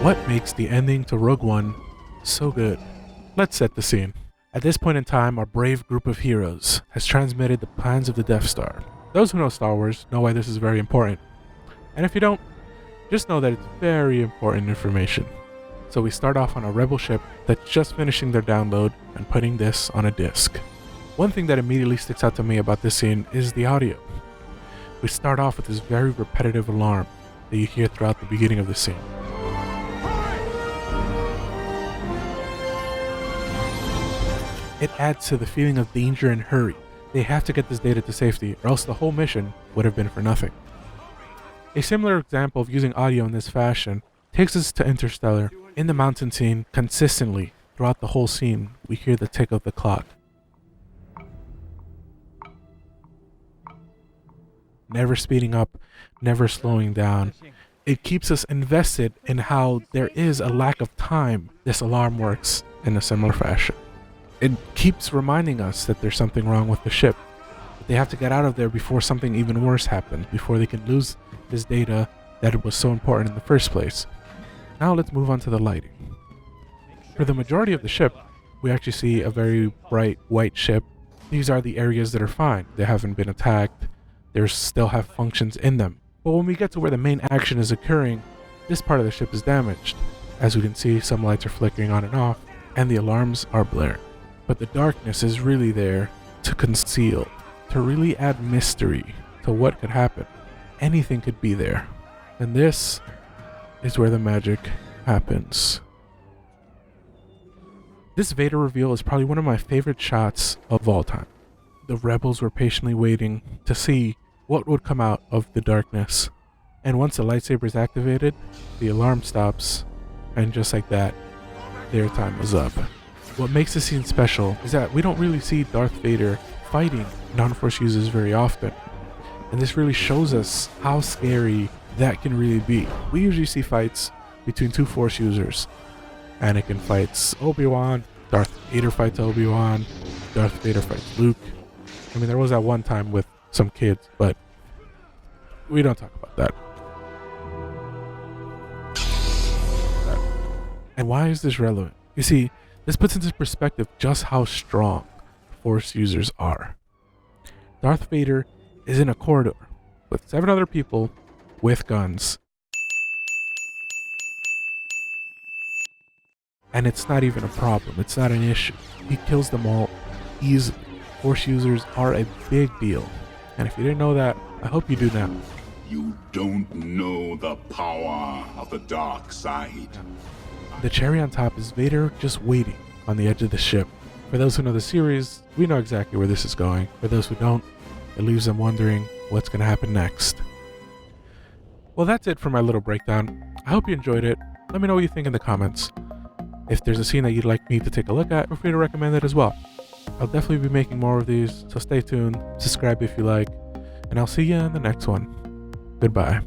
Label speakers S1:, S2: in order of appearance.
S1: What makes the ending to Rogue One so good? Let's set the scene. At this point in time, our brave group of heroes has transmitted the plans of the Death Star. Those who know Star Wars know why this is very important. And if you don't, just know that it's very important information. So we start off on a rebel ship that's just finishing their download and putting this on a disc. One thing that immediately sticks out to me about this scene is the audio. We start off with this very repetitive alarm that you hear throughout the beginning of the scene. It adds to the feeling of danger and hurry. They have to get this data to safety, or else the whole mission would have been for nothing. A similar example of using audio in this fashion takes us to Interstellar. In the mountain scene, consistently, throughout the whole scene, we hear the tick of the clock. Never speeding up, never slowing down. It keeps us invested in how there is a lack of time. This alarm works in a similar fashion. It keeps reminding us that there's something wrong with the ship. That they have to get out of there before something even worse happens, before they can lose this data that it was so important in the first place. Now let's move on to the lighting. For the majority of the ship, we actually see a very bright white ship. These are the areas that are fine. They haven't been attacked. They still have functions in them. But when we get to where the main action is occurring, this part of the ship is damaged. As we can see, some lights are flickering on and off, and the alarms are blaring. But the darkness is really there to conceal, to really add mystery to what could happen. Anything could be there. And this is where the magic happens. This Vader reveal is probably one of my favorite shots of all time. The rebels were patiently waiting to see what would come out of the darkness. And once the lightsaber is activated, the alarm stops, and just like that, their time was up. What makes this scene special is that we don't really see Darth Vader fighting non-Force users very often. And this really shows us how scary that can really be. We usually see fights between two Force users. Anakin fights Obi-Wan, Darth Vader fights Obi-Wan, Darth Vader fights Luke. I mean, there was that one time with some kids, but we don't talk about that. And why is this relevant? You see, this puts into perspective just how strong Force users are. Darth Vader is in a corridor with 7 other people with guns. And it's not even a problem. It's not an issue. He kills them all easily. Force users are a big deal. And if you didn't know that, I hope you do now.
S2: You don't know the power of the dark side.
S1: The cherry on top is Vader just waiting on the edge of the ship. For those who know the series, we know exactly where this is going. For those who don't, it leaves them wondering what's going to happen next. Well, that's it for my little breakdown. I hope you enjoyed it. Let me know what you think in the comments. If there's a scene that you'd like me to take a look at, feel free to recommend it as well. I'll definitely be making more of these, so stay tuned, subscribe if you like, and I'll see you in the next one. Goodbye.